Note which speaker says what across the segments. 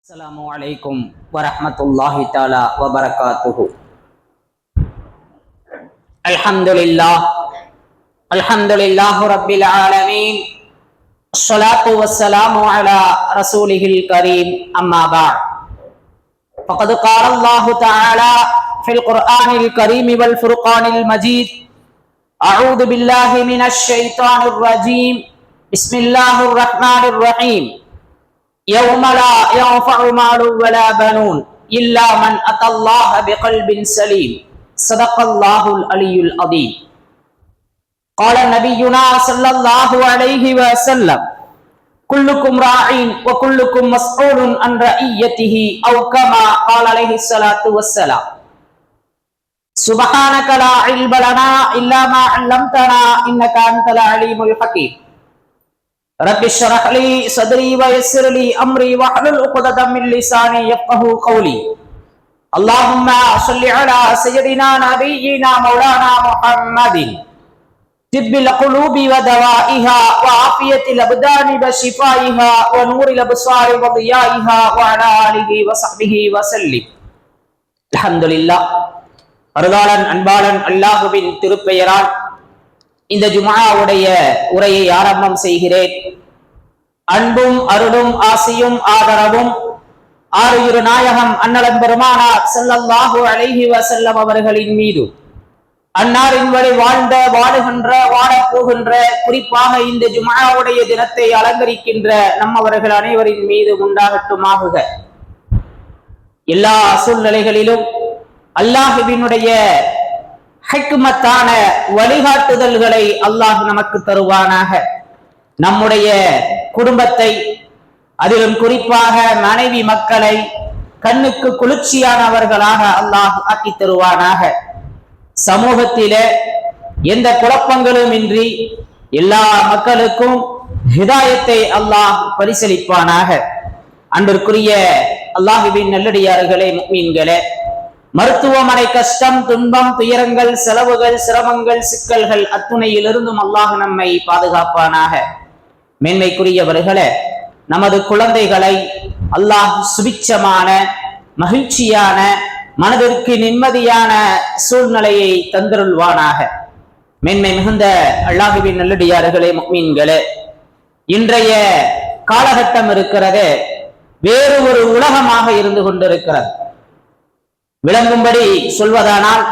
Speaker 1: السلام عليكم ورحمة الله تعالى وبركاته. الحمد لله رب العالمين، الصلاة والسلام على رسوله الكريم، أما بعد فقد قال الله تعالى في القرآن الكريم والفرقان المجيد: أعوذ بالله من الشيطان الرجيم، بسم الله الرحمن الرحيم. يوم لا ينفع مال ولا بنون إلا من أتى الله بقلب سليم. صدق الله العلي العظيم. قال نبينا صلى الله عليه وسلم: كلكم راع وكلكم مسؤول عن رعيته، أو كما قال عليه الصلاة والسلام. سبحانك لا علم لنا إلا ما علمتنا إنك أنت العليم الحكيم. رب اشرح لي صدري ويسر لي امري واحلل عقدة من لساني يفقهوا قولي. اللهم صل على سيدنا نبينا مولانا محمد طب القلوب ودوائها وعافية الابدان وشفائها ونور الابصار وضيائها وعلى آله وصحبه وسلم. الحمد لله. அருளாளன் அன்பாளன் அல்லாஹுவின் திருப்பெயரால் இந்த ஜும்ஆவுடைய உரையை ஆரம்பம் செய்கிறேன். அன்பும் அருளும் ஆசியும் ஆதரவும் ஆருயிரு நாயகம் அன்னலம் பெருமானார் ஸல்லல்லாஹு அலைஹி வஸல்லம் அவர்களின் மீது, அன்னாரின் வழி வாழ்ந்த வாழுகின்ற வாழப்போகின்ற குறிப்பாக இந்த ஜும்ஆவுடைய தினத்தை அலங்கரிக்கின்ற நம்மவர்கள் அனைவரின் மீது உண்டாகட்டுமாகுக. எல்லா சூழ்நிலைகளிலும் அல்லாஹுவினுடைய ஹிக்மத்தான வழிகாட்டுதல்களை அல்லாஹ் நமக்கு தருவானாக. நம்முடைய குடும்பத்தை, அதிலும் குறிப்பாக மனைவி மக்களை கண்ணுக்கு குளிர்ச்சியானவர்களாக அல்லாஹ் ஆக்கி தருவானாக. சமூகத்திலே எந்த குழப்பங்களும் இன்றி எல்லா மக்களுக்கும் ஹிதாயத்தை அல்லாஹ் பரிசளிப்பானாக. அன்பிற்குரிய அல்லாஹுவின் நல்லடியார்களே, முஃமின்களே, மருத்துவமனை கஷ்டம், துன்பம், துயரங்கள், செலவுகள், சிரமங்கள், சிக்கல்கள் அத்துணையிலிருந்தும் அல்லாஹ் நம்மை பாதுகாப்பானாக. மேன்மைக்குரியவர்களே, நமது குழந்தைகளை அல்லாஹ் சுபிட்சமான மகிழ்ச்சியான மனதிற்கு நிம்மதியான சூழ்நிலையை தந்தருள்வானாக. மேன்மை மிகுந்த அல்லாஹுவின் நல்லடியார்களே, முஃமின்களே, இன்றைய காலகட்டம் இருக்கிறது வேறு ஒரு உலகமாக இருந்து கொண்டிருக்கிறது. விளங்கும்படி சொல்வதானால்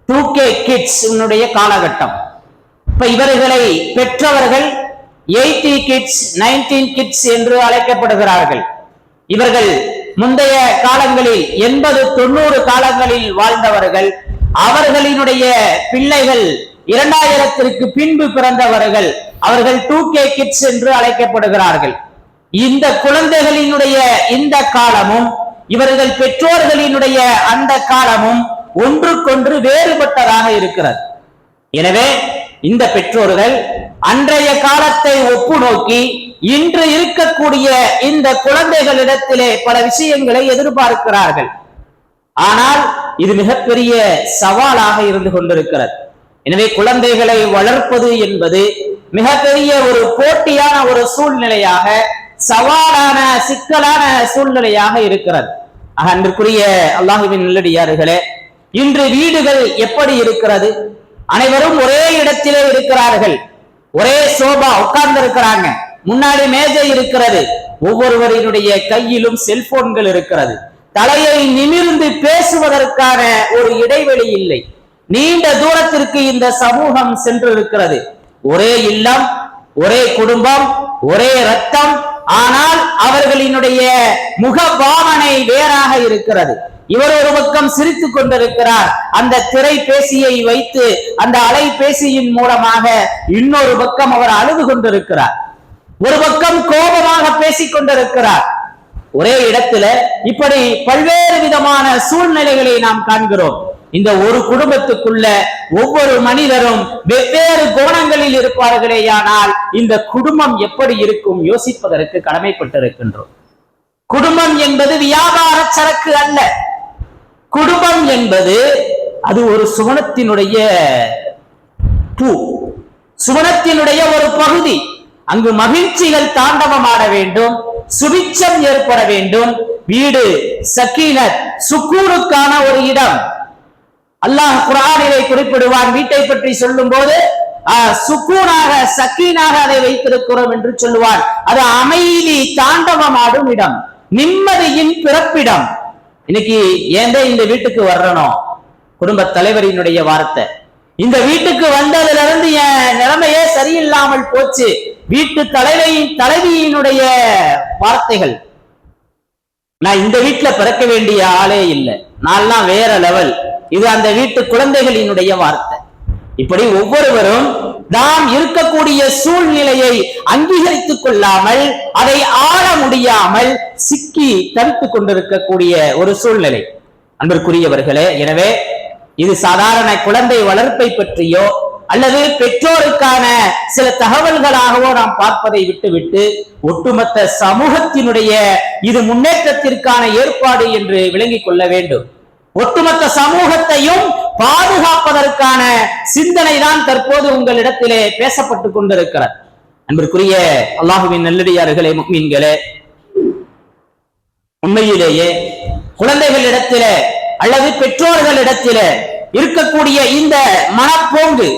Speaker 1: 2K கிட்ஸ் காலகட்டம். இப்ப இவர்களை பெற்றவர்கள் 80 கிட்ஸ் 19 கிட்ஸ் என்று அழைக்கப்படுகிறார்கள். இவர்கள் முந்தைய காலங்களில் 80-90 காலங்களில் வாழ்ந்தவர்கள். அவர்களினுடைய பிள்ளைகள் 2000ற்கு பின்பு பிறந்தவர்கள். அவர்கள் 2K கிட்ஸ் என்று அழைக்கப்படுகிறார்கள். இந்த குழந்தைகளினுடைய இந்த காலமும் இவர்கள் பெற்றோர்களினுடைய அந்த காலமும் ஒன்றுக்கொன்று வேறுபட்டதாக இருக்கிறது. எனவே இந்த பெற்றோர்கள் அன்றைய காலத்தை ஒப்பு நோக்கி இன்று இருக்கக்கூடிய இந்த குழந்தைகளிடத்திலே பல விஷயங்களை எதிர்பார்க்கிறார்கள். ஆனால் இது மிகப்பெரிய சவாலாக இருந்து கொண்டிருக்கிறது. எனவே குழந்தைகளை வளர்ப்பது என்பது மிகப்பெரிய ஒரு போட்டியான ஒரு சூழ்நிலையாக, சவாலான சிக்கலான சூழ்நிலையாக இருக்கிறது. அன்பிற்குரிய அல்லாஹுவின் நல்லடியார்களே, இன்று வீடுகள் எப்படி இருக்கிறது? அனைவரும் ஒரே இடத்திலே இருக்கிறார்கள். ஒரே சோபா உட்கார்ந்து இருக்கிறாங்க. முன்னாடி மேஜை இருக்கிறது. ஒவ்வொருவரினுடைய கையிலும் செல்போன்கள் இருக்கிறது. தலையை நிமிர்ந்து பேசுவதற்கான ஒரு இடைவெளி இல்லை. நீண்ட தூரத்திற்கு இந்த சமூகம் சென்று இருக்கிறது. ஒரே இல்லம், ஒரே குடும்பம், ஒரே ரத்தம். ஆனால் அவர்களினுடைய முகபாவனை வேறாக இருக்கிறது. இவர் ஒரு பக்கம் சிரித்துக் கொண்டிருக்கிறார். அந்த திரைபேசியை வைத்து, அந்த அலைபேசியின் மூலமாக இன்னொரு பக்கம் அவர் அழுது கொண்டிருக்கிறார். ஒரு பக்கம் கோபமாக பேசிக் கொண்டிருக்கிறார். ஒரே இடத்துல இப்படி பல்வேறு விதமான சூழ்நிலைகளை நாம் காண்கிறோம். இந்த ஒரு குடும்பத்துக்குள்ள ஒவ்வொரு மனிதரும் வெவ்வேறு கோணங்களில் இருப்பார்களேயானால் இந்த குடும்பம் எப்படி இருக்கும் யோசிப்பதற்கு கடமைப்பட்டிருக்கின்றோம். குடும்பம் என்பது வியாபார சரக்கு அல்ல. குடும்பம் என்பது அது ஒரு சுவனத்தினுடைய சுவனத்தினுடைய ஒரு பகுதி. அங்கு மகிழ்ச்சிகள் தாண்டவமாட வேண்டும், சுபிட்சம் ஏற்பட வேண்டும். வீடு சக்கீனத் சுக்கூனுக்கான ஒரு இடம். அல்லாஹ் குர்ஆனிலே குறிப்பிடுவான், வீட்டை பற்றி சொல்லும் போது சுக்கூனாக சக்கீனாக அதை வைத்திருக்கிறோம் என்று சொல்லுவான். அது அமைதி தாண்டவமாடும் இடம், நிம்மதியின் பிறப்பிடம். இன்னைக்கு ஏன் இந்த வீட்டுக்கு வர்றணும்? குடும்ப தலைவரினுடைய வார்த்தை. இந்த வீட்டுக்கு வந்ததுல இருந்து என் நிலைமையே சரியில்லாமல் போச்சு. வீட்டு தலைவியினுடைய வார்த்தைகள். நான் இந்த வீட்டுல பிறக்க வேண்டிய ஆளே இல்லை, நான்லாம் வேற லெவல். இது அந்த வீட்டு குழந்தைகளினுடைய வார்த்தை. இப்படி ஒவ்வொருவரும் நாம் இருக்கக்கூடிய சூழ்நிலையை அங்கீகரித்துக் கொள்ளாமல், அதை ஆள முடியாமல் சிக்கி தவித்துக் கொண்டிருக்கக்கூடிய ஒரு சூழ்நிலை. அன்பிற்குரியவர்களே, எனவே இது சாதாரண குழந்தை வளர்ப்பை பற்றியோ அல்லது பெற்றோருக்கான சில தகவல்களாகவோ நாம் பார்ப்பதை விட்டுவிட்டு ஒட்டுமொத்த சமூகத்தினுடைய இது முன்னேற்றத்திற்கான ஏற்பாடு என்று விளங்கிக் கொள்ள வேண்டும். ஒட்டுமொத்த சமூகத்தையும் பாதுகாப்பதற்கான சிந்தனை தான் தற்போது உங்களிடத்திலே பேசப்பட்டுக் கொண்டிருக்கிறது. அன்பிற்குரிய அல்லாஹுவின் நல்லடியார்களே, முஃமின்களே, உண்மையிலேயே குழந்தைகளிடத்திலே அல்லது பெற்றோர்களிடத்திலே இருக்கக்கூடிய இந்த மனப்போங்கு,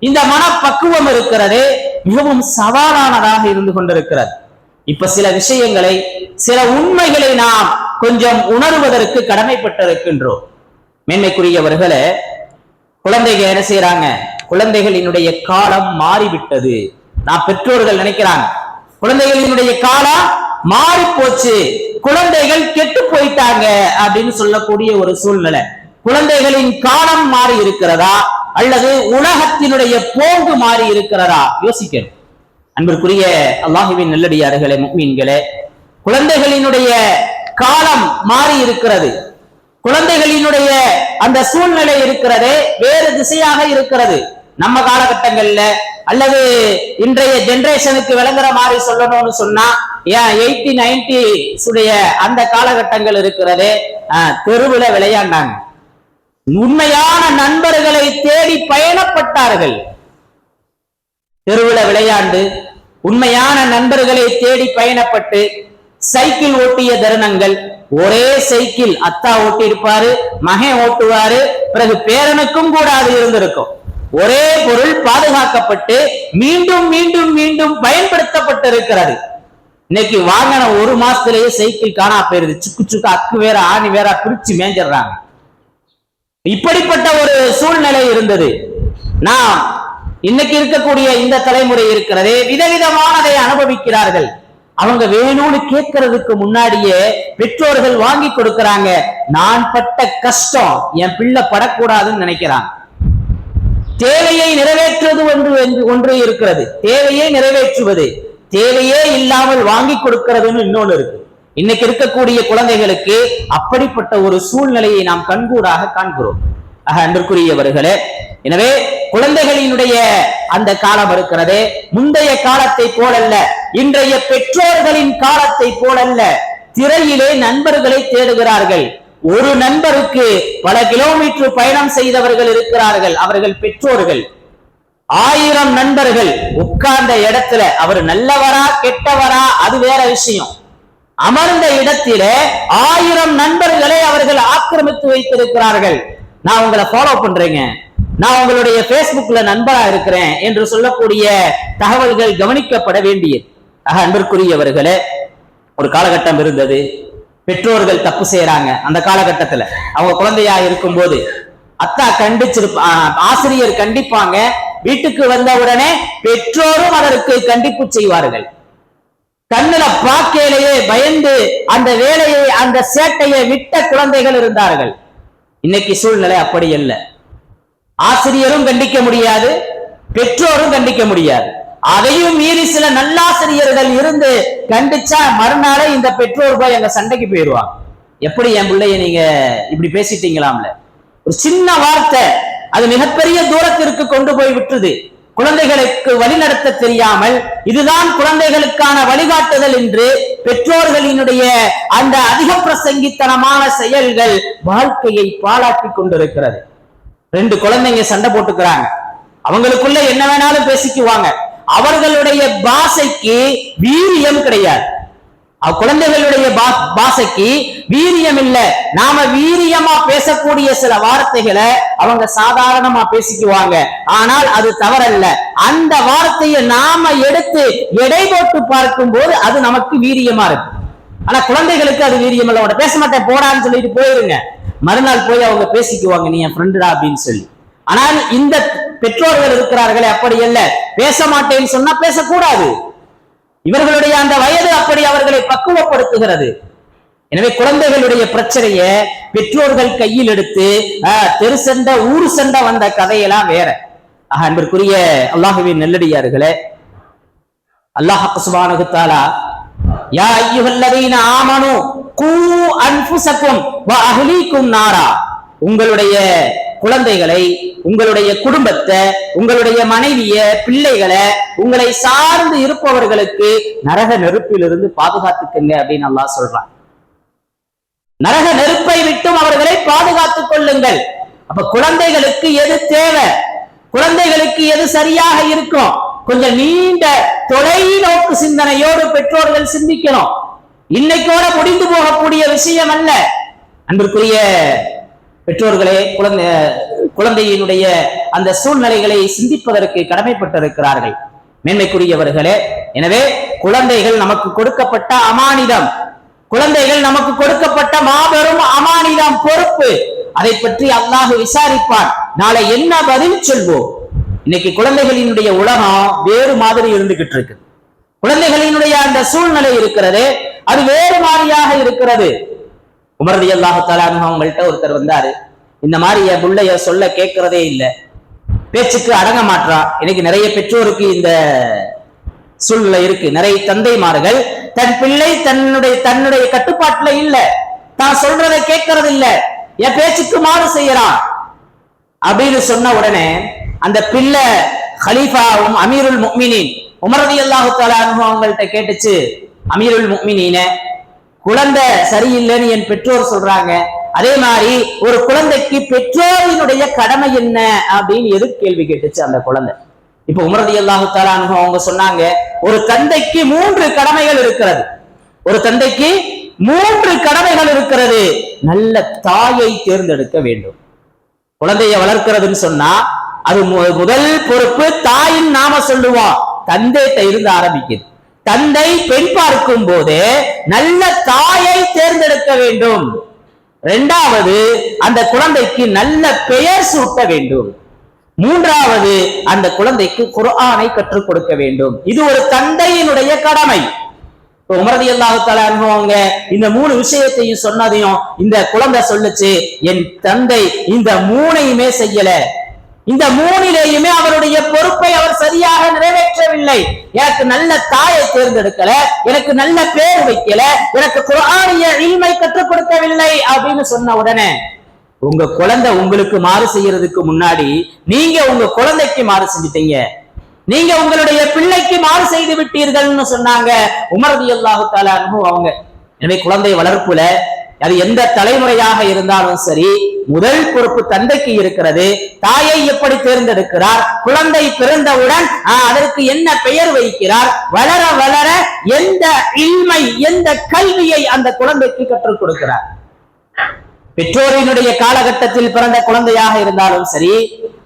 Speaker 1: இந்த மனப்பக்குவம் இருக்கிறது, மிகவும் சவாலானதாக இருந்து கொண்டிருக்கிறது. இப்ப சில விஷயங்களை, சில உண்மைகளை நாம் கொஞ்சம் உணர்வதற்கு கடமைப்பட்டிருக்கின்றோம். மேன்மைக்குரியவர்களே, குழந்தைகள் என்ன செய்யறாங்க? குழந்தைகளினுடைய காலம் மாறிவிட்டது. நான் பெற்றோர்கள் நினைக்கிறாங்க குழந்தைகளினுடைய காலம் மாறி போச்சு, குழந்தைகள் கெட்டு போயிட்டாங்க அப்படின்னு சொல்லக்கூடிய ஒரு சூழ்நிலை. குழந்தைகளின் காலம் மாறி இருக்கிறதா அல்லது உலகத்தினுடைய போங்கு மாறி இருக்கிறதா? யோசிக்கணும். அன்பிற்குரிய அல்லாஹுவின் நல்லடியார்களே, முஃமின்களே, குழந்தைகளினுடைய காலம் மாறி இருக்கிறது. குழந்தைகளினுடைய அந்த சூழ்நிலை இருக்கிறதே வேறு திசையாக இருக்கிறது. நம்ம காலகட்டங்கள்ல அல்லது இன்றைய ஜெனரேஷனுக்கு விளங்குற மாதிரி சொல்லணும்னு சொன்னா 80, 90 அந்த காலகட்டங்கள் இருக்கிறதே, தெருவுல விளையாண்டாங்க. உண்மையான நண்பர்களை தேடி பயணப்பட்டார்கள். தெருவுல விளையாண்டு உண்மையான நண்பர்களை தேடி பயணப்பட்டு சைக்கிள் ஓட்டிய தருணங்கள். ஒரே சைக்கிள் அத்தா ஓட்டி இருப்பாரு, மகன் ஓட்டுவாரு, பிறகு பேரனுக்கும் கூட அது இருந்திருக்கும். ஒரே பொருள் பாதுகாக்கப்பட்டு மீண்டும் மீண்டும் மீண்டும் பயன்படுத்தப்பட்டிருக்கிறது. இன்னைக்கு வாங்கின ஒரு மாசத்திலேயே சைக்கிள் காணா போயிருது. சுக்கு சுக்கு அக்கு வேற ஆணி வேற பிரிச்சு மேஞ்சிடுறாங்க. இப்படிப்பட்ட ஒரு சூழ்நிலை இருந்தது. நாம் இன்னைக்கு இருக்கக்கூடிய இந்த தலைமுறை இருக்கிறதே, விதவிதமானதை அனுபவிக்கிறார்கள். அவங்க வேணும்னு கேட்கறதுக்கு முன்னாடியே பெற்றோர்கள் வாங்கி கொடுக்கிறாங்க. நான் பட்ட கஷ்டம் என் பிள்ளை படக்கூடாதுன்னு நினைக்கிறாங்க. தேவையை நிறைவேற்றுவது ஒன்று இருக்கிறது, தேவையை நிறைவேற்றுவது, தேவையே இல்லாமல் வாங்கி கொடுக்கிறதுன்னு இன்னொன்று இருக்கு. இன்னைக்கு இருக்கக்கூடிய குழந்தைகளுக்கு அப்படிப்பட்ட ஒரு சூழ்நிலையை நாம் கண்கூடாக காண்கிறோம். அன்பிற்குரியவர்களே, எனவே குழந்தைகளினுடைய அந்த காலம் இருக்கிறதே முந்தைய காலத்தை போலல்ல, இன்றைய பெற்றோர்களின் காலத்தை போலல்ல. திரையிலே நண்பர்களை தேடுகிறார்கள். ஒரு நண்பருக்கு பல கிலோமீட்டர் பயணம் செய்தவர்கள் இருக்கிறார்கள், அவர்கள் பெற்றோர்கள். 1000 நண்பர்கள் உட்கார்ந்த இடத்துல அவர் நல்லவரா கெட்டவரா அது வேற விஷயம். அமர்ந்த இடத்திலே 1000 நண்பர்களை அவர்கள் ஆக்கிரமித்து வைத்திருக்கிறார்கள். நான் உங்களை ஃபாலோ பண்றேங்க, நான் உங்களுடைய Facebookல நண்பரா இருக்கிறேன் என்று சொல்லக்கூடிய தகவல்கள் கவனிக்கப்பட வேண்டியது. அன்பிற்குரியவர்களே, ஒரு காலகட்டம் இருந்தது, பெற்றோர்கள் தப்பு செய்யறாங்க. அந்த காலகட்டத்துல அவங்க குழந்தையா இருக்கும் போது அத்தா ஆசிரியர் கண்டிப்பாங்க. வீட்டுக்கு வந்த உடனே பெற்றோரும் அதற்கு கண்டிப்பு செய்வார்கள். கண்ணுல பாக்கையிலேயே பயந்து அந்த வேலையை, அந்த சேட்டையை விட்ட குழந்தைகள் இருந்தார்கள். இன்னைக்கு சூழ்நிலை அப்படி அல்ல. ஆசிரியரும் கண்டிக்க முடியாது, பெற்றோரும் கண்டிக்க முடியாது. அதையும் மீறி சில நல்லாசிரியர்கள் இருந்து கண்டிச்சா மறுநாளே இந்த பெற்றோர் போய் அங்க சண்டைக்கு போயிடுவாங்க. எப்படி என் பிள்ளைய நீங்க இப்படி பேசிட்டீங்களாம்ல, ஒரு சின்ன வார்த்தை அது மிகப்பெரிய தூரத்திற்கு கொண்டு போய் விட்டுது. குழந்தைகளுக்கு வழிநடத்த தெரியாமல் இதுதான் குழந்தைகளுக்கான வழிகாட்டுதல் என்று பெற்றோர்களினுடைய அந்த அதிக பிரசங்கித்தனமான செயல்கள் வாழ்க்கையை பாழாக்கி கொண்டிருக்கிறது. 2 குழந்தைங்க சண்டை போட்டுக்கிறாங்க, அவங்களுக்குள்ள என்ன வேணாலும் பேசிக்குவாங்க. அவர்களுடைய பாஷைக்கு வீரியம் கிடையாது. குழந்தைகளுடைய பாஷைக்கு வீரியம் இல்ல. நாம வீரியமா பேசக்கூடிய சில வார்த்தைகளை அவங்க சாதாரணமா பேசிக்குவாங்க. ஆனால் அது தவறல்ல. அந்த வார்த்தையை நாம எடுத்து எடை போட்டு பார்க்கும் போது அது நமக்கு வீரியமா இருக்கு. ஆனா குழந்தைகளுக்கு அது வீரியம் இல்ல. அவட பேச மாட்டேன் போடான்னு சொல்லிட்டு போயிருங்க. மறுநாள் போய் அவங்க பேசிக்குவாங்க, நீ என் ஃப்ரெண்டுடா அப்படின்னு சொல்லி. ஆனால் இந்த பெற்றோர்கள் இருக்கிறார்களே அப்படி அல்ல. பேச மாட்டேன்னு சொன்னா பேசக்கூடாது. இவர்களுடைய அந்த வயது அப்படி அவர்களை பக்குவப்படுத்துகிறது. எனவே குழந்தைகளுடைய பிரச்சனைய பெற்றோர்கள் கையில் எடுத்து தெரு சண்டை ஊரு சண்டை வந்த கதையெல்லாம் வேற. அன்பிற்குரிய அல்லாஹ்வின் நல்லடியார்களே, அல்லாஹ் சுப்ஹானஹு வ தஆலா யா அய்யுஹல்லதீன ஆமனூ கூ அன்ஃபுஸக்கும் வ அஹ்லீக்கும் நாரா, உங்களுடைய குழந்தைகளை, உங்களுடைய குடும்பத்தை, உங்களுடைய மனைவிய, பிள்ளைகளை, உங்களை சார்ந்து இருப்பவர்களுக்கு நரக நெருப்பிலிருந்து பாதுகாத்துக்கங்க அப்படின்னு அல்லாஹ் சொல்றான். நரக நெருப்பை விட்டும் அவர்களை பாதுகாத்துக் கொள்ளுங்கள். அப்ப குழந்தைகளுக்கு எது தேவை, குழந்தைகளுக்கு எது சரியாக இருக்கும், கொஞ்சம் நீண்ட தொலைநோக்கு சிந்தனையோடு பெற்றோர்கள் சிந்திக்கணும். இன்னைக்கோட முடிந்து போகக்கூடிய விஷயம் அல்ல. அன்பிற்குரிய பெற்றோர்களே, குழந்தையினுடைய அந்த சூழ்நிலைகளை சிந்திப்பதற்கு கடமைப்பட்டிருக்கிறார்கள் மேன்மைக்குரியவர்களே. எனவே குழந்தைகள் நமக்கு கொடுக்கப்பட்ட அமானிதம், குழந்தைகள் நமக்கு கொடுக்கப்பட்ட மாபெரும் அமானிதம், பொறுப்பு. அதை பற்றி அல்லாஹ் விசாரிப்பான். நாளை என்ன பதில் சொல்வோம்? இன்னைக்கு குழந்தைகளினுடைய உலகம் வேறு மாதிரி இருந்துகிட்டு இருக்கு. குழந்தைகளினுடைய அந்த சூழ்நிலை இருக்கிறது, அது வேறு மாதிரியாக இருக்கிறது. உமர் ரலியல்லாஹு தஆலா அன்ஹு அவங்கள்ட்ட ஒருத்தர் வந்தாரு. இந்த மாதிரி என் பிள்ளைய சொல்ல கேட்கிறதே இல்லை, பேச்சுக்கு அடங்க மாட்டான். இன்னைக்கு நிறைய பெற்றோருக்கு இந்த சூழ்நிலை இருக்கு. நிறைய தந்தைமார்கள் தன் பிள்ளை தன்னுடைய கட்டுப்பாட்டுல இல்ல, தான் சொல்றதை கேட்கறது இல்ல, என் பேச்சுக்கு மாறு செய்யறான் அப்படின்னு சொன்ன உடனே அந்த பிள்ளை ஹலீஃபாவும் அமீருல் முஃமினீன் உமர் ரலியல்லாஹு தஆலா அன்ஹு அவங்கள்ட்ட கேட்டுச்சு, அமீருல் முஃமினீன, குழந்தை சரியில்லைன்னு என் பெற்றோர் சொல்றாங்க, அதே மாதிரி ஒரு குழந்தைக்கு பெற்றோரினுடைய கடமை என்ன அப்படின்னு எது கேள்வி கேட்டுச்சு அந்த குழந்தை. இப்ப உமர் ரலியல்லாஹு தஆலா அன்ஹு அவங்க சொன்னாங்க, ஒரு தந்தைக்கு 3 கடமைகள் இருக்கிறது. ஒரு தந்தைக்கு 3 கடமைகள் இருக்கிறது. நல்ல தாயை தேர்ந்தெடுக்க வேண்டும். குழந்தைய வளர்க்கிறதுன்னு சொன்னா அது முதல் பொறுப்பு தாயின் நாம சொல்லுவோம், தந்தைகிட்ட இருந்து ஆரம்பிக்குது. தந்தை பெண் பார்க்கும் போது நல்ல தாயை தேர்ந்தெடுக்க வேண்டும். 2வது, அந்த குழந்தைக்கு நல்ல பெயர் சூட்ட வேண்டும். 3வது, அந்த குழந்தைக்கு குர்ஆனை கற்றுக் கொடுக்க வேண்டும். இது ஒரு தந்தையினுடைய கடமை. உமர் ரலியல்லாஹு தஆலா அன்ஹு அவங்க இந்த 3 விஷயத்தையும் சொன்னதையும் இந்த குழந்தை சொல்லுச்சு, என் தந்தை இந்த 3ஐயுமே செய்யல, இந்த 3லேயுமே அவருடைய பொறுப்பை அவர் சரியாக நிறைவேற்றவில்லை. எனக்கு நல்ல தாயை தேர்ந்தெடுக்கல, எனக்கு நல்ல பேர் வைக்கல, எனக்கு குர்ஆனிய இல்மை கற்றுக் கொடுக்கவில்லை அப்படின்னு சொன்ன உடனே, உங்க குழந்தை உங்களுக்கு மாறு செய்யறதுக்கு முன்னாடி நீங்க உங்க குழந்தைக்கு மாறு செஞ்சிட்டீங்க, நீங்க உங்களுடைய பிள்ளைக்கு மாறு செய்து விட்டீர்கள்னு சொன்னாங்க உமர் ரலியல்லாஹு தஆலா அன்ஹு அவங்க. எனவே குழந்தை வளர்ப்புல அது எந்த தலைமுறையாக இருந்தாலும் சரி, முதல் பொறுப்பு தந்தைக்கு இருக்கிறது. தாயை எப்படி தேர்ந்தெடுக்கிறார், குழந்தை பிறந்தவுடன் அதற்கு என்ன பெயர் வைக்கிறார், வளர வளர எந்த இல்மை எந்த கல்வியை அந்த குழந்தைக்கு கற்றுக் கொடுக்கிறார். பெற்றோரினுடைய காலகட்டத்தில் பிறந்த குழந்தையாக இருந்தாலும் சரி,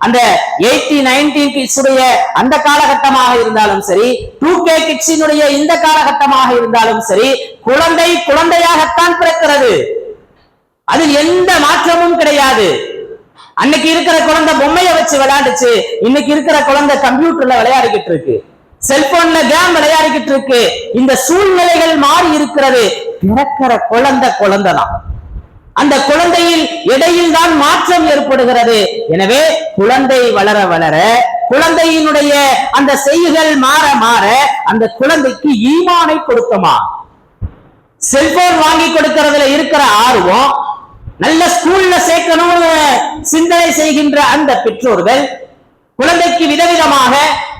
Speaker 1: அந்த 80-90 கிட்ஸுடைய அந்த காலகட்டமாக இருந்தாலும் சரி, 2K கிட்ஸினுடைய இந்த காலகட்டமாக இருந்தாலும் சரி, குழந்தை குழந்தையாகத்தான் பிறக்கிறது. அதில் எந்த மாற்றமும் கிடையாது. அன்னைக்கு இருக்கிற குழந்தை பொம்மையை வச்சு விளையாண்டுச்சு, இன்னைக்கு இருக்கிற குழந்தை கம்ப்யூட்டர்ல விளையாடிக்கிட்டு இருக்கு, செல்போன்ல கேம் விளையாடிக்கிட்டு இருக்கு. இந்த சூழ்நிலைகள் மாறி இருக்கிறது. பிறக்கிற குழந்தை தான், அந்த குழந்தையில் இடையில் தான் மாற்றம் ஏற்படுகிறது. எனவே குழந்தை வளர வளர, குழந்தையினுடைய அந்த செய்திகள் மாற மாற அந்த குழந்தைக்கு ஈமானை கொடுத்தமா. செல்போன் வாங்கி கொடுக்கிறதுல இருக்கிற ஆர்வம், நல்ல ஸ்கூல்ல சேர்க்கணும்னு சிந்தனை செய்கின்ற அந்த பெற்றோர்கள் குழந்தைக்கு விதவிதமாக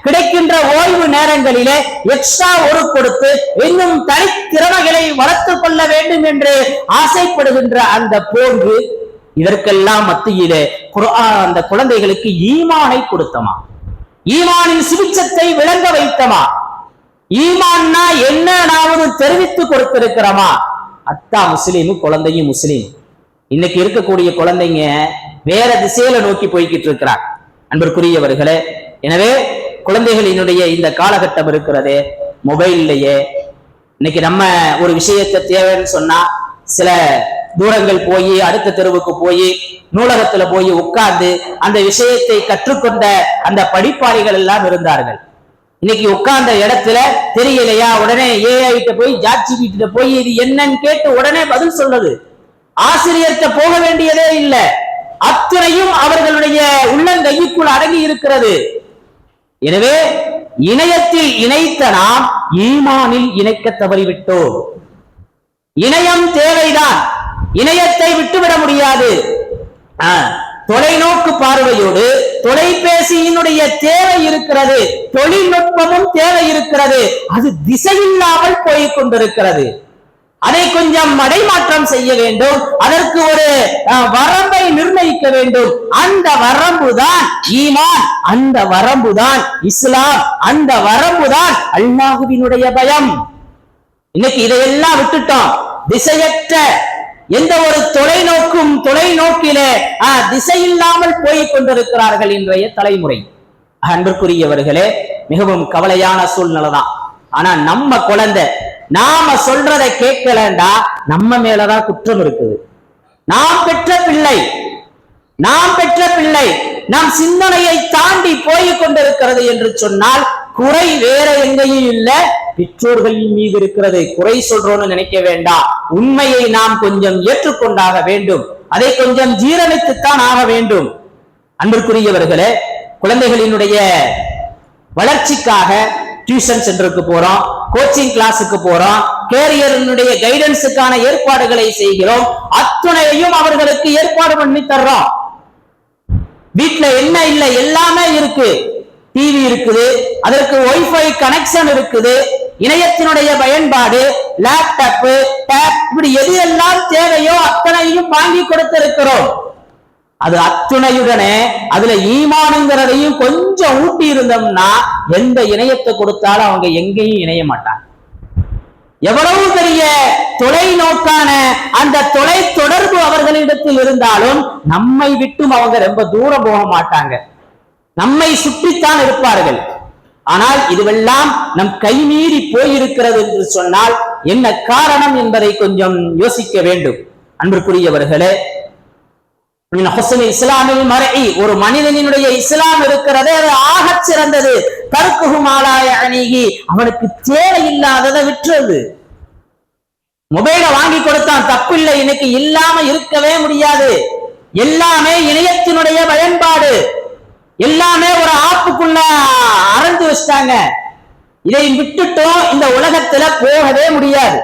Speaker 1: கிடைக்கின்ற ஓய்வு நேரங்களிலே எக்ஸ்ட்ரா ஒரு கொடுத்து இன்னும் தனித்திறமைகளை வளர்த்துக் கொள்ள வேண்டும் என்று ஆசைப்படுகின்ற அந்த போன்று, இதற்கெல்லாம் மத்தியிலே குர்ஆன் அந்த குழந்தைகளுக்கு ஈமானை கொடுத்தமா, ஈமானின் சுபிட்சத்தை விளங்க வைத்தமா. ஈமான்னா என்னன்னாவது தெரிவித்து கொடுத்திருக்கிறோமா? அத்தா முஸ்லீமு, குழந்தையும் முஸ்லீம். இன்னைக்கு இருக்கக்கூடிய குழந்தைங்க வேற திசையில நோக்கி போய்கிட்டு இருக்கிறார் அன்பிற்குரியவர்களே. எனவே குழந்தைகளினுடைய இந்த காலகட்டம் இருக்கிறது மொபைல்லையே. இன்னைக்கு நம்ம ஒரு விஷயத்தை தேவைன்னு சொன்னா சில தூரங்கள் போய் அடுத்த தெருவுக்கு போய் நூலகத்துல போய் உட்கார்ந்து அந்த விஷயத்தை கற்றுக்கொண்ட அந்த படிப்பாளிகள் எல்லாம் இருந்தார்கள். இன்னைக்கு உட்கார்ந்த இடத்துல தெரியலையா, உடனே ஏஐட்ட போய் ஜாட்சிபிட்ட போய் இது என்னன்னு கேட்டு உடனே பதில் சொல்றது. ஆசிரியர்கிட்ட போக வேண்டியதே இல்லை, அத்தனையும் அவர்களுடைய உள்ளங்கைக்குள் அடங்கி இருக்கிறது. எனவே இணையத்தில் இணைத்த நாம் ஈமானில் இணைக்க தவறிவிட்டோம். இணையம் தேவைதான், இணையத்தை விட்டுவிட முடியாது. தொலைநோக்கு பார்வையோடு தொலைபேசியினுடைய தேவை இருக்கிறது, தொழில்நுட்பமும் தேவை இருக்கிறது. அது திசையில்லாமல் போய்க் கொண்டிருக்கிறது. அதை கொஞ்சம் மடைமாற்றம் செய்ய வேண்டும், அதற்கு ஒரு வரம்பை நிர்ணயிக்க வேண்டும். அந்த வரம்புதான் ஈமான், அந்த வரம்புதான் இஸ்லாம், அந்த வரம்புதான் அல்லாஹ்வினுடைய பயம். இன்னைக்கு இதையெல்லாம் விட்டுட்டோம். திசையற்ற எந்த ஒரு தொலைநோக்கிலே திசையில்லாமல் போய் கொண்டிருக்கிறார்கள் இன்றைய தலைமுறை. அன்பிற்குரியவர்களே, மிகவும் கவலையான சூழ்நிலை தான். ஆனா நம்ம குழந்தை நாம சொல்றதை கேட்கலண்டா நம்ம மேலதான் குற்றம் இருக்குது. நாம் பெற்ற பிள்ளை நம் சிந்தனையை தாண்டி போய் கொண்டிருக்கிறது என்று சொன்னால் குறை வேற எங்கேயும் இல்லை, பெற்றோர்களின் மீது இருக்கிறது. குறை சொல்றோம்னு நினைக்க வேண்டாம். உண்மையை நாம் கொஞ்சம் ஏற்றுக்கொண்டாக வேண்டும், அதை கொஞ்சம் ஜீரணித்துத்தான் ஆக வேண்டும். அன்பிற்குரியவர்களே, குழந்தைகளினுடைய வளர்ச்சிக்காக டியூஷன் சென்டருக்கு போறோம், கோச்சிங் கிளாஸுக்கு போறோம், கேரியரினுடைய கைடன்ஸுக்கான ஏற்பாடுகளை செய்கிறோம். அத்துணையையும் அவர்களுக்கு ஏற்பாடு பண்ணி தர்றோம். வீட்டுல என்ன இல்லை எல்லாமே இருக்கு. டிவி இருக்குது, அதற்கு வைஃபை கனெக்ஷன் இருக்குது, இணையத்தினுடைய பயன்பாடு, லேப்டாப், டேப், இப்படி எது எல்லாம் தேவையோ அத்தனையும் வாங்கி கொடுத்திருக்கிறோம். அது அத்துணையுடனே அதுல ஈமானுங்கிறதையும் கொஞ்சம் ஊட்டி இருந்தோம்னா எந்த இணையத்தை கொடுத்தாலும் அவங்க எங்கேயும் இணைய மாட்டாங்க. எவ்வளவு பெரிய தொலைநோக்கான அந்த தொலை தொடர்பு அவர்களிடத்தில் இருந்தாலும் நம்மை விட்டும் அவங்க ரொம்ப தூரம் போக மாட்டாங்க, நம்மை சுற்றித்தான் இருப்பார்கள். ஆனால் இதுவெல்லாம் நம் கைமீறி போயிருக்கிறது என்று சொன்னால் என்ன காரணம் என்பதை கொஞ்சம் யோசிக்க வேண்டும். அன்பிற்குரியவர்களே, இஸ்லாமில் மரஇ, ஒரு மனிதனினுடைய இஸ்லாம் இருக்கிறதே அது ஆகச் சிறந்தது. தர்க்குஹுமாலாய அணிகி, அவனுக்கு தேவையில்லாததை விட்டுறது. மொபைலை வாங்கி கொடுத்தான், தப்பில்லை, இன்னைக்கு இல்லாம இருக்கவே முடியாது. எல்லாமே இணையத்தினுடைய பயன்பாடு, எல்லாமே ஒரு ஆப்புக்குள்ள அறந்து வச்சிட்டாங்க. இதை விட்டுட்டோம், இந்த உலகத்துல போகவே முடியாது.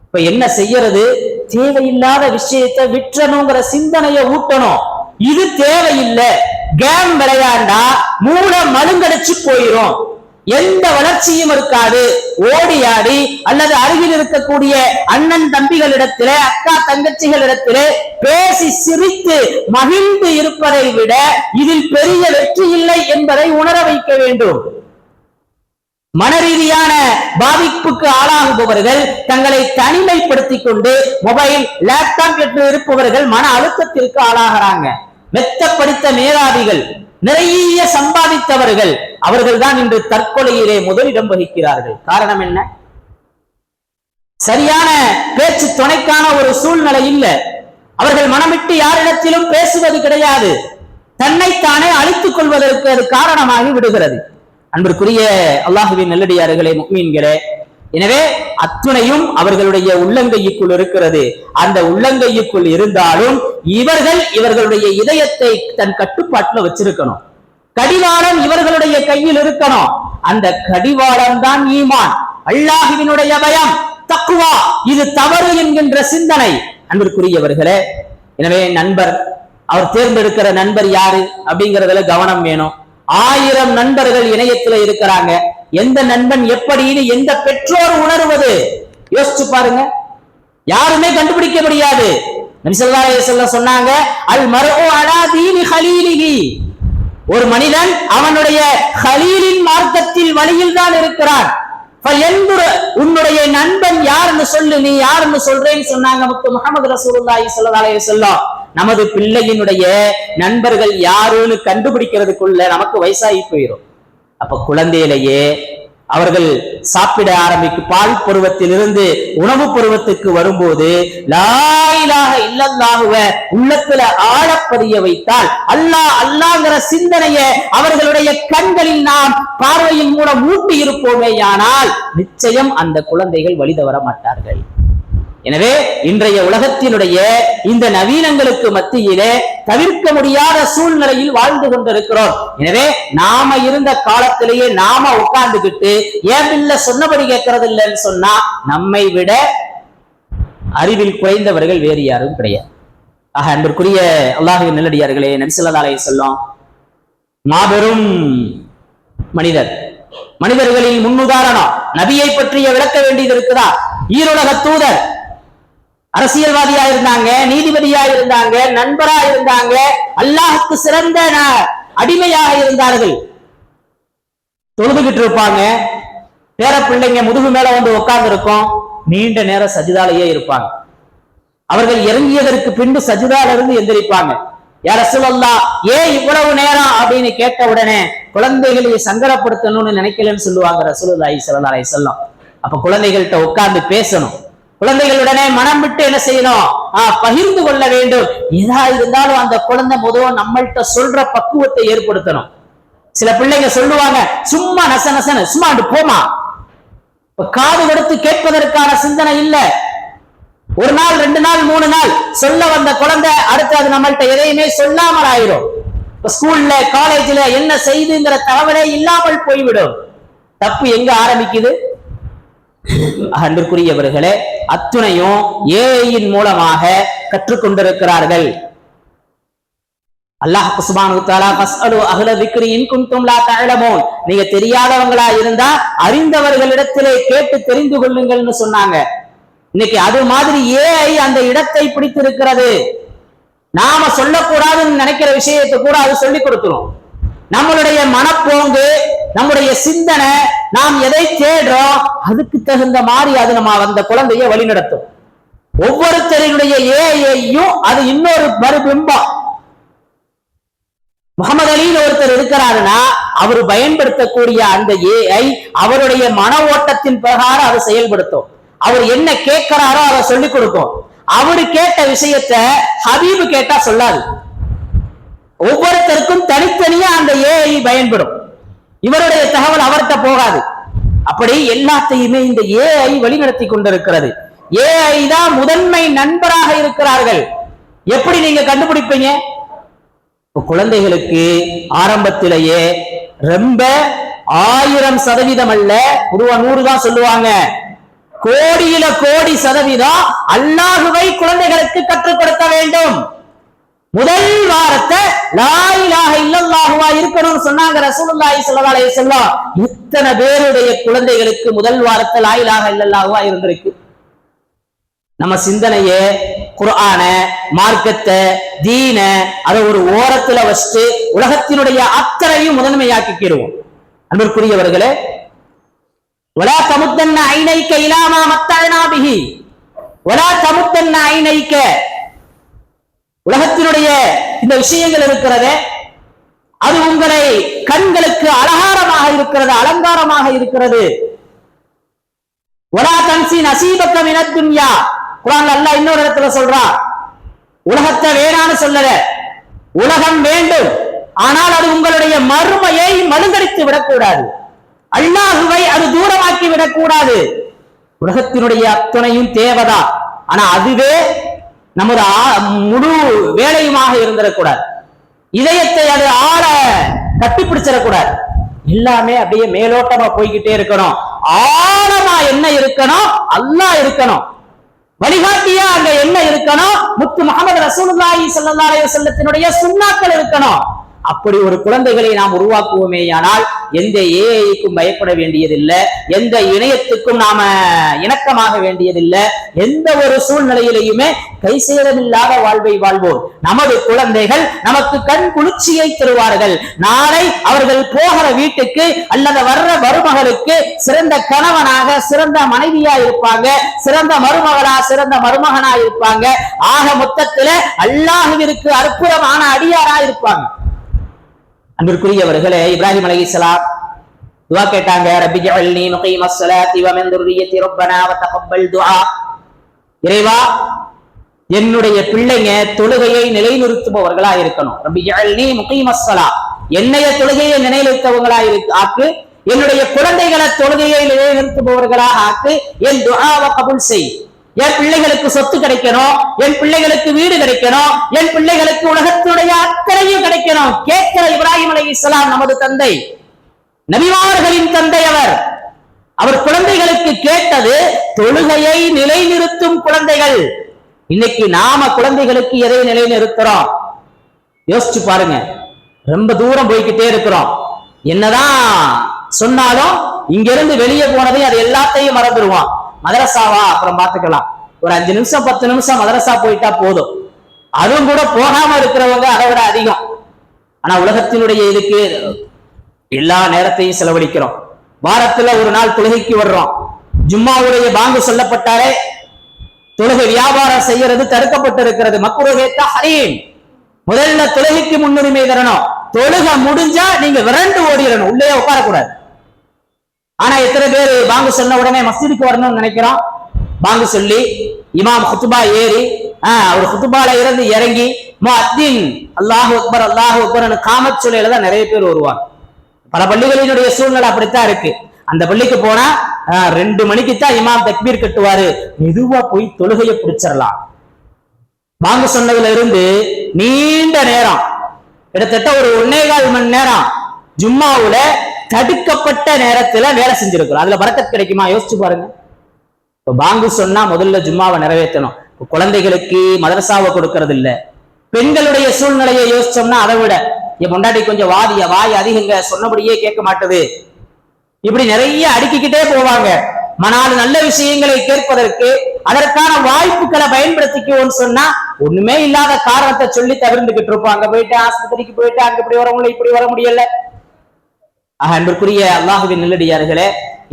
Speaker 1: இப்ப என்ன செய்யறது? தேவையில்லாத விஷயத்தை விற்றணுங்கிற சிந்தனையை ஊட்டணும். இது தேவையில்லை, கேம் விளையாண்டா மூளை மழுங்கடிச்சு போயிரும், எந்த வளர்ச்சியும் இருக்காது. ஓடி ஆடி அல்லது அருகில் இருக்கக்கூடிய அண்ணன் தம்பிகளிடத்திலே, அக்கா தங்கச்சிகளிடத்திலே பேசி சிரித்து மகிழ்ந்து இருப்பதை விட இதில் பெரிய வெற்றி இல்லை என்பதை உணர வைக்க வேண்டும். மனரீதியான பாதிப்புக்கு ஆளாகுபவர்கள் தங்களை தனிமைப்படுத்திக் கொண்டு மொபைல், லேப்டாப் என்று இருப்பவர்கள் மன அழுத்தத்திற்கு ஆளாகிறாங்க. மெத்த படித்த மேதாவிகள், நிறைய சம்பாதித்தவர்கள், அவர்கள் தான் இன்று தற்கொலையிலே முதலிடம் வகிக்கிறார்கள். காரணம் என்ன? சரியான பேச்சு துணைக்கான ஒரு சூழ்நிலை இல்லை. அவர்கள் மனமிட்டு யாரிடத்திலும் பேசுவது கிடையாது. தன்னைத்தானே அழித்துக் கொள்வதற்கு அது காரணமாகி விடுகிறது. அன்பிற்குரிய அல்லாஹுவின் நல்லடியார்களே, முஃமின்களே, எனவே அத்துணையும் அவர்களுடைய உள்ளங்கைக்குள் இருக்கிறது. அந்த உள்ளங்கைக்குள் இருந்தாலும் இவர்களுடைய இதயத்தை தன் கட்டுப்பாட்டில் வச்சிருக்கணும். கடிவாளம் இவர்களுடைய கையில் இருக்கணும். அந்த கடிவாளம் தான் ஈமான், அல்லாஹுவினுடைய பயம், தக்வா. இது தவறு என்கின்ற சிந்தனை. அன்பிற்குரியவர்களே, எனவே நண்பர், அவர் தேர்ந்தெடுக்கிற நண்பர் யாரு அப்படிங்கறதுல கவனம் வேணும். 1000 நண்பர்கள் இணையத்துல இருக்கிறாங்க. எந்த நண்பன் எப்படின்னு எந்த பெற்றோர் உணர்வது? யோசிச்சு பாருங்க, யாருமே கண்டுபிடிக்க முடியாது. நபி ஸல்லல்லாஹு அலைஹி வஸல்லம் சொன்னாங்க, அல் மர்உ அலா தீனி ஹலீலிஹி, ஒரு மனிதன் அவனுடைய ஹலீலின் மார்க்கத்தில் வழியில் தான் இருக்கிறான். உன்னுடைய நண்பன் யாருன்னு சொல்லு, நீ யாருன்னு சொல்றேன்னு சொன்னாங்க முத்து முஹம்மது ரசூலுல்லாஹி ஸல்லல்லாஹு அலைஹி வஸல்லம். நமது பிள்ளையினுடைய நண்பர்கள் யாருன்னு கண்டுபிடிக்கிறதுக்குள்ள நமக்கு வயசாகி போயிடும். அப்ப குழந்தையிலேயே அவர்கள் சாப்பிட ஆரம்பிக்கும் பால் பருவத்திலிருந்து உணவு பருவத்துக்கு வரும்போது லா இலாஹ இல்லல்லாஹுவ உள்ளத்துல ஆழப்பதிய வைத்தால் அல்லாஹ் அல்லாஹ்ங்கிற சிந்தனையை அவர்களுடைய கண்களில் நாம் பார்வையின் மூலம் ஊட்டி இருப்போமேயானால் நிச்சயம் அந்த குழந்தைகள் வழி தவற மாட்டார்கள். எனவே இன்றைய உலகத்தினுடைய இந்த நவீனங்களுக்கு மத்தியிலே தவிர்க்க முடியாத சூழ்நிலையில் வாழ்ந்து கொண்டிருக்கிறோம். எனவே நாம இருந்த காலத்திலேயே நாம உட்கார்ந்துகிட்டு ஏன் பிள்ளை சொன்னபடி கேட்கறது இல்லைன்னு சொன்னா நம்மை விட அறிவில் குறைந்தவர்கள் வேறு யாரும் கிடையாது. ஆக அன்பிற்குரிய அல்லாஹ்வின் நல்லடியார்களே, நபி ஸல்லல்லாஹு அலைஹி வஸல்லம் மாபெரும் மனிதர்களின் முன்னுதாரணம். நபியை பற்றிய விளக்க வேண்டியது இருக்குதா? ஈருலக தூதர், அரசியல்வாதியா இருந்தாங்க, நீதிபதியா இருந்தாங்க, நண்பரா இருந்தாங்க, அல்லாஹ்வுக்கு சிறந்த அடிமையாக இருந்தார்கள். தொழுதுகிட்டு இருப்பாங்க, பேர பிள்ளைங்க முதுகு மேல வந்து உட்கார்ந்து இருக்கும், நீண்ட நேரம் சஜிதாலேயே இருப்பாங்க. அவர்கள் இறங்கியதற்கு பின்பு சஜிதால இருந்து எந்திரிப்பாங்க. யா ரசூலல்லாஹ், ஏன் இவ்வளவு நேரம் அப்படின்னு கேட்ட உடனே குழந்தைகளை சங்கடப்படுத்தணும்னு நினைக்கலன்னு சொல்லுவாங்க ரசூலுல்லாஹி ஸல்லல்லாஹு அலைஹி வஸல்லம். அப்ப குழந்தைகள்கிட்ட உட்கார்ந்து பேசணும், குழந்தைகளுடனே மனம் விட்டு என்ன செய்யணும், பகிர்ந்து கொள்ள வேண்டும். எதா இருந்தாலும் அந்த குழந்தை முதல்ல நம்மள்கிட்ட சொல்ற பக்குவத்தை ஏற்படுத்தணும். சில பிள்ளைங்க சொல்லுவாங்க, சும்மா நச நசன சும்மா போமா, காது கொடுத்து கேட்பதற்கான சிந்தனை இல்ல. ஒரு நாள் 2 நாள் 3 நாள் சொல்ல வந்த குழந்தை அடுத்து அது நம்மள்கிட்ட எதையுமே சொல்லாமல் ஆயிரும். ஸ்கூல்ல காலேஜ்ல என்ன செய்துங்கிற தகவலே இல்லாமல் போய்விடும். தப்பு எங்க ஆரம்பிக்குது? அன்பிற்குரியவர்களே, அத்துணையும் ஏஐயின் மூலமாக கற்றுக்கொண்டிருக்கிறார்கள். அல்லாஹ் சுப்ஹானஹு வ தஆலா ஃபஸ்அலு அஹ்ல ذிக்ரி இன் குன்தும் லா தஅலமூன், நீங்க தெரியாதவங்களா இருந்தா அறிந்தவர்களிடத்திலே கேட்டு தெரிந்து கொள்ளுங்கள்னு சொன்னாங்க. இன்னைக்கு அது மாதிரி ஏஐ அந்த இடத்தை பிடித்திருக்கிறது. நாம சொல்லக்கூடாதுன்னு நினைக்கிற விஷயத்தை கூட அது சொல்லி கொடுத்துரும். நம்மளுடைய மனப்போங்கு, நம்முடைய சிந்தனை, நாம் எதை தேடுறோம் அதுக்கு தகுந்த மாதிரி அது நம்ம அந்த குழந்தைய வழிநடத்தும். ஒவ்வொருத்தருடைய ஏஐயும் அது இன்னொரு மறுபிம்பம். முகமது அலின்னு ஒருத்தர் இருக்கிறாருன்னா அவர் பயன்படுத்தக்கூடிய அந்த ஏஐ அவருடைய மன ஓட்டத்தின் பிரகாரம் அதை செயல்படுத்தும். அவர் என்ன கேட்கிறாரோ அதை சொல்லிக் கொடுக்கும். அவரு கேட்ட விஷயத்த ஹபீபு கேட்டா சொல்லாது. ஒவ்வொருத்தருக்கும் தனித்தனியா அந்த ஏஐ பயன்படும். இவருடைய தகவல் அவர்கிட்ட போகாது. அப்படி எல்லாத்தையுமே இந்த ஏஐ வழிநடத்தி கொண்டிருக்கிறது. ஏஐ தான் முதன்மை நண்பராக இருக்கிறார்கள். எப்படி நீங்க கண்டுபிடிப்பீங்க? குழந்தைகளுக்கு ஆரம்பத்திலேயே ரொம்ப 1000% அல்ல, 100 தான் சொல்லுவாங்க, கோடியில கோடி சதவீதம் அல்லாஹுவை குழந்தைகளுக்கு கற்றுக் கொடுக்க வேண்டும். முதல் வாரத்தை லா இலாஹ இல்லல்லாஹுவா இருக்கணும்னு சொன்னாங்க ரசூலுல்லாஹி ஸல்லல்லாஹு அலைஹி வஸல்லம். இத்தனை பேருடைய குழந்தைகளுக்கு முதல் வாரத்தை லா இலாஹ இல்லல்லாஹுவா இருந்திருக்கு. நம்ம சிந்தனையே குர்ஆன, மார்க்கத்தை, தீன அதை ஒரு ஓரத்துல வச்சுட்டு உலகத்தினுடைய அத்தனையும் முதன்மையாக்கிடுவோம். அன்பிற்குரியவர்களே, வலா தமுத்தன்ன ஐனைக்க இலா மா மத்தஅனா பிஹி, வலா தமுத்தன்ன ஐனைக்க, உலகத்தினுடைய இந்த விஷயங்கள் இருக்கிறதே அது உங்களை கண்களுக்கு அலங்காரமாக இருக்கிறது, அலங்காரமாக இருக்கிறது. வலா தன்சி நசீபக மினத் துன்யா, குர்ஆன்ல அல்லாஹ் இன்னொரு இடத்துல சொல்றான், உலகத்தை வேணான்னு சொல்லல, உலகம் வேண்டும், ஆனால் அது உங்களுடைய மறுமையை மழுங்கடித்து விடக்கூடாது, அல்லாஹுவை அது தூரமாக்கி விடக்கூடாது. உலகத்தினுடைய அத்துணையும் தேவைதா, ஆனா அதுவே நமது முழு வேலையுமாக இருந்திடக்கூடாது. இதயத்தை அது ஆழ கட்டிப்பிடிச்சிடக்கூடாது. எல்லாமே அப்படியே மேலோட்டமா போய்கிட்டே இருக்கணும். ஆழமா என்ன இருக்கணும்? அல்லாஹ் இருக்கணும். வழிகாட்டியா அங்க என்ன இருக்கணும்? முத்து முஹம்மது ரசூலுல்லாஹி ஸல்லல்லாஹு அலைஹி வஸல்லத்தினுடைய சுன்னாக்கள் இருக்கணும். அப்படி ஒரு குழந்தைகளை நாம் உருவாக்குவோமேயானால் எந்த ஏஐக்கும் பயப்பட வேண்டியதில்லை, எந்த இணையத்துக்கும் நாம இணக்கமாக வேண்டியதில்லை, எந்த ஒரு சூழ்நிலையிலையுமே கை சேதமில்லாத வாழ்வை வாழ்வோம். நமது குழந்தைகள் நமக்கு கண் குளிர்ச்சியை தருவார்கள். நாளை அவர்கள் போகிற வீட்டுக்கு அல்லது வர்ற மருமகளுக்கு சிறந்த கணவனாக, சிறந்த மனைவியா இருப்பாங்க, சிறந்த மருமகளா, சிறந்த மருமகனா இருப்பாங்க. ஆக மொத்தத்துல அல்லாஹ்விற்கு அற்புதமான அடியாரா இருப்பாங்க. அன்பிற்குரியவர்களே, இப்ராஹிம் அலைஹிஸ்ஸலாம் துஆ கேட்டாங்க, ரப்பி ஜஅல்னி முகீமஸ் ஸலாத்தி வ மின் துர்ரிய்யத்தி ரப்பனா வ தகப்பல் துஆ. இறைவா, என்னுடைய பிள்ளைங்க தொழுகையை நிலைநிறுத்துபவர்களா இருக்கணும். ரப்பி ஜஅல்னி முகீமஸ் ஸலா, என்னைய தொழுகையை நிலைநிறுத்துபவர்களா ஆக்கு, என்னுடைய குழந்தைகளை தொழுகையை நிலைநிறுத்துபவர்களாக ஆக்கு, என் துஆவை கபூல் செய். என் பிள்ளைகளுக்கு சொத்து கிடைக்கணும், என் பிள்ளைகளுக்கு வீடு கிடைக்கணும், என் பிள்ளைகளுக்கு உலகத்துடைய அத்தனையும் கிடைக்கணும். கேட்கிற இப்ராஹிம் அலைஹிஸ்ஸலாம் நமது தந்தை, நபிமார்களின் தந்தை. அவர் குழந்தைகளுக்கு கேட்டது தொழுகையை நிலைநிறுத்தும் குழந்தைகள். இன்னைக்கு நாம குழந்தைகளுக்கு எதை நிலைநிறுத்துறோம்? யோசிச்சு பாருங்க. ரொம்ப தூரம் போய்கிட்டே இருக்கிறோம். என்னதான் சொன்னாலும் இங்க இருந்து வெளியே போனதை அது எல்லாத்தையும் மறந்துடுவான். மதரசாவா அப்புறம் பாத்துக்கலாம், ஒரு 5 நிமிஷம் 10 நிமிஷம் மதரசா போயிட்டா போதும். அதுவும் கூட போகாம இருக்கிறவங்க அதை விட அதிகம். ஆனா உலகத்தினுடைய இதுக்கு எல்லா நேரத்தையும் செலவழிக்கிறோம். வாரத்துல ஒரு நாள் தொழுகைக்கு வர்றோம். ஜும்மாவுடைய பாங்கு சொல்லப்பட்டாலே தொழுகை வியாபாரம் செய்யறது தடுக்கப்பட்டு இருக்கிறது. மக்ரூஹே தஹரீம். முதல்ல தொழுகைக்கு முன்னுரிமை தரணும். தொழுகை முடிஞ்சா நீங்க விரண்டு ஓடிடணும், உள்ளே உட்காரக்கூடாது. ஆனா எத்தனை பேர் பாங்கு சொன்ன உடனே மஸ்ஜிதுக்கு வரணும்னு நினைக்கிறோம். பாங்கு சொல்லி இமாம் குத்துபா ஏறி அவர் குத்துபால இருந்து இறங்கி முஅத்தின் அல்லாஹு அக்பர் அல்லாஹு அக்பர்னு காமத் சொல்லையில தான் நிறைய பேர் வருவாங்க. பல பள்ளிகளினுடைய சூழ்நிலை அப்படித்தான் இருக்கு. அந்த பள்ளிக்கு போனா 2 மணிக்கு தான் இமாம் தக்பீர் கட்டுவாரு. மெதுவா போய் தொழுகையை பிடிச்சிடலாம். பாங்கு சொன்னதுல இருந்து நீண்ட நேரம், கிட்டத்தட்ட ஒரு 1.25 மணி நேரம் ஜும்மாவுல தடுக்கப்பட்ட நேரத்துல வேலை செஞ்சிருக்கிறோம். அதுல பரக்கத் கிடைக்குமா? யோசிச்சு பாருங்க. இப்ப பாங்கு சொன்னா முதல்ல ஜும்மாவை நிறைவேற்றணும். குழந்தைகளுக்கு மதரசாவை கொடுக்கறது இல்ல. பெண்களுடைய சூழ்நிலையை யோசிச்சோம்னா அதை விட என் பொண்டாட்டி கொஞ்சம் வாய் அதிகங்க, சொன்னபடியே கேட்க மாட்டது, இப்படி நிறைய அடுக்கிக்கிட்டே போவாங்க. மனால நல்ல விஷயங்களை கேட்பதற்கு அதற்கான வாய்ப்புகளை பயன்படுத்திக்குவோன்னு சொன்னா ஒண்ணுமே இல்லாத காரணத்தை சொல்லி தவிர்த்துக்கிட்டு இருப்போம். அங்க போயிட்டு ஆஸ்பத்திரிக்கு போயிட்டு அங்க இப்படி வர முடியல, இப்படி வர முடியல. அன்பிற்குரிய அல்லாஹுவின் நல்லடியார்களே,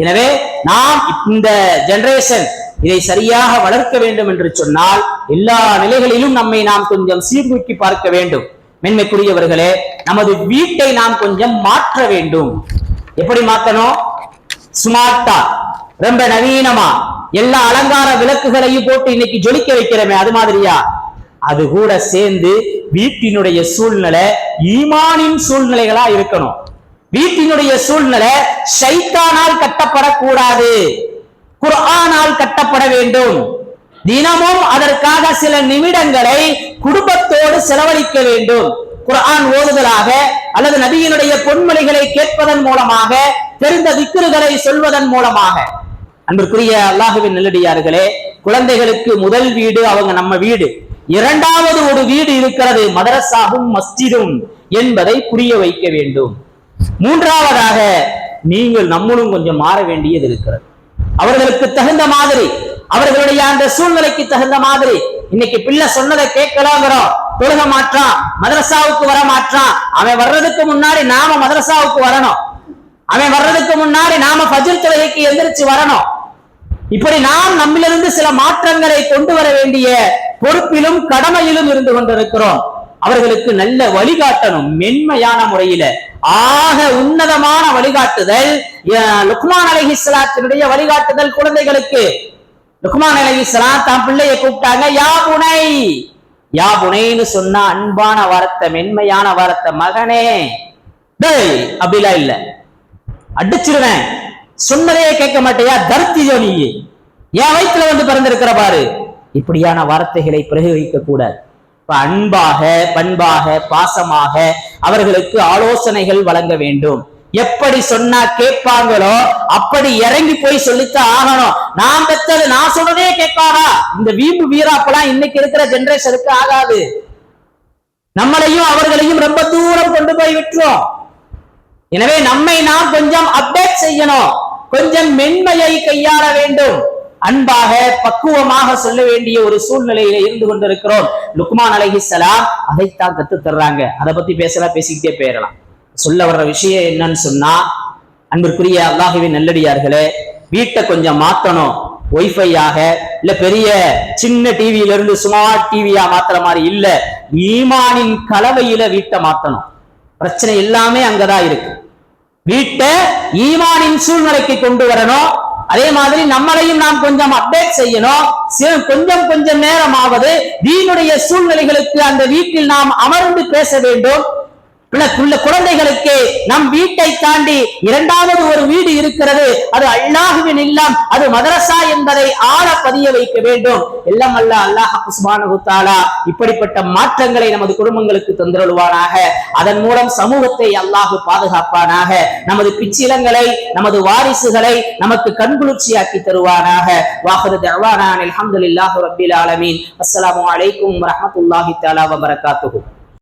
Speaker 1: எனவே நாம் இந்த ஜெனரேஷன் இதை சரியாக வளர்க்க வேண்டும் என்று சொன்னால் எல்லா நிலைகளிலும் நம்மை நாம் கொஞ்சம் சீர்தூக்கி பார்க்க வேண்டும். மென்மைக்குரியவர்களே, நமது வீட்டை நாம் கொஞ்சம் மாற்ற வேண்டும். எப்படி மாற்றணும்? ஸ்மார்ட்டா, ரொம்ப நவீனமா, எல்லா அலங்கார விளக்குகளையும் போட்டு இன்னைக்கு ஜொலிக்க வைக்கிறோமே, அது மாதிரியா? அது கூட சேர்ந்து வீட்டினுடைய சூழ்நிலை ஈமானின் சூழ்நிலைகளா இருக்கணும். வீட்டினுடைய சூழ்நிலை ஷைத்தானால் கட்டப்படக்கூடாது, குர்ஆனால் கட்டப்பட வேண்டும். தினமும் அதற்காக சில நிமிடங்களை குடும்பத்தோடு செலவழிக்க வேண்டும். குர்ஆன் ஓதுதலாக அல்லது நபியினுடைய பொன்மொழிகளை கேட்பதன் மூலமாக, தெரிந்த திக்ருகளை சொல்வதன் மூலமாக. அன்பிற்குரிய அல்லாஹுவின் நல்லடியார்களே, குழந்தைகளுக்கு முதல் வீடு அவங்க நம்ம வீடு. இரண்டாவது ஒரு வீடு இருக்கிறது, மதரசாவும் மஸ்ஜிதும் என்பதை புரிய வைக்க வேண்டும். மூன்றாவதாக நீங்கள் நம்மளும் கொஞ்சம் மாற வேண்டியது இருக்கிறது. அவர்களுக்கு தகுந்த மாதிரி, அவர்களுடைய அந்த சூழ்நிலைக்கு தகுந்த மாதிரி. இன்னைக்கு பிள்ளை சொன்னதை கேட்கலாங்கிறோம், தொழுக மாற்றான், மதரசாவுக்கு வர மாற்றான். அவன் வர்றதுக்கு முன்னாடி நாம மதரசாவுக்கு வரணும். அவன் வர்றதுக்கு முன்னாடி நாம ஃபஜ்ர் தொழுகைக்கு எந்திரிச்சு வரணும். இப்படி நாம் நம்மிலிருந்து சில மாற்றங்களை கொண்டு வர வேண்டிய பொறுப்பிலும் கடமையிலும் இருந்து கொண்டிருக்கிறோம். அவர்களுக்கு நல்ல வழிகாட்டணும், மென்மையான முறையில. ஆக உன்னதமான வழிகாட்டுதல் லுக்மான் அலைஹிஸ்ஸலாத்தினுடைய வழிகாட்டுதல் குழந்தைகளுக்கு. லுக்மான் அலைஹிஸ்ஸலாம் தான் பிள்ளையை கூப்பிட்டாங்க, யா புனை. யா புனைன்னு சொன்னா அன்பான வார்த்தை, மென்மையான வார்த்தை. மகனே டேய் அப்படிலாம் இல்ல, அடிச்சிருவேன், சொன்னதையே கேட்க மாட்டேயா, தர்த்தியோ நீ, என் வயிற்றுல வந்து பிறந்திருக்கிற பாரு, இப்படியான வார்த்தைகளை பிரயோகிக்க கூடாது. அன்பாக, பண்பாக, பாசமாக அவர்களுக்கு ஆலோசனைகள் வழங்க வேண்டும். எப்படி சொன்னா கேட்பாங்களோ அப்படி இறங்கி போய் சொல்லித்தான் ஆகணும். நான் பெற்றது நான் சொல்றதே கேட்பாரா? இந்த வீம்பு வீராப்பெல்லாம் இன்னைக்கு இருக்கிற ஜெனரேஷனுக்கு ஆகாது. நம்மளையும் அவர்களையும் ரொம்ப தூரம் கொண்டு போய் விட்டுரும். எனவே நம்மை நாம் கொஞ்சம் அப்டேட் செய்யணும், கொஞ்சம் மென்மையை கையாள வேண்டும், அன்பாக பக்குவமாக சொல்ல வேண்டிய ஒரு சூழ்நிலையில இருந்து கொண்டிருக்கிறோம். லுக்மான் அலைஹிஸ்ஸலாம் அதைத்தான் கத்து தர்றாங்க. அதை பத்தி பேசிக்கிட்டே போயிடலாம். சொல்ல வர்ற விஷயம் என்னன்னு சொன்னா, அன்பிற்குரிய அல்லாஹ்வின் நல்லடியார்களே, வீட்டை கொஞ்சம் மாத்தணும். ஒய்ஃபையாக இல்ல பெரிய சின்ன டிவியில இருந்து ஸ்மார்ட் டிவியா மாத்துற மாதிரி இல்ல, ஈமானின் கலவையில வீட்டை மாத்தணும். பிரச்சனை எல்லாமே அங்கதான் இருக்கு. வீட்டை ஈமானின் சூழ்நிலைக்கு கொண்டு வரணும். அதே மாதிரி நம்மளையும் நாம் கொஞ்சம் அப்டேட் செய்யணும். கொஞ்சம் நேரமாவது தீனுடைய சூழ்நிலைகளுக்கு அந்த வீட்டில் நாம் அமர்ந்து பேச வேண்டும். குழந்தைகளுக்கு நம் வீட்டை தாண்டி இரண்டாவது ஒரு வீடு இருக்கிறது, அது அல்லாஹ்வின் இல்லம், அது மதரசா என்பதை ஆழ பதிய வைக்க வேண்டும். எல்லாம் அல்லாஹ் சுப்ஹானஹு வ தஆலா இப்படிப்பட்ட மாற்றங்களை நமது குடும்பங்களுக்கு தந்தருள்வானாக. அதன் மூலம் சமூகத்தை அல்லாஹ் பாதுகாப்பானாக. நமது பிச்சிலங்களை, நமது வாரிசுகளை நமக்கு கண்குளிர்ச்சியாக்கி தருவானாக. வாஹிரு தஅவானா அல்ஹம்துலில்லாஹி ரப்பில் ஆலமீன். அஸ்ஸலாமு அலைக்கும் வரஹ்மத்துல்லாஹி தஆலா வ பரகாத்துஹு.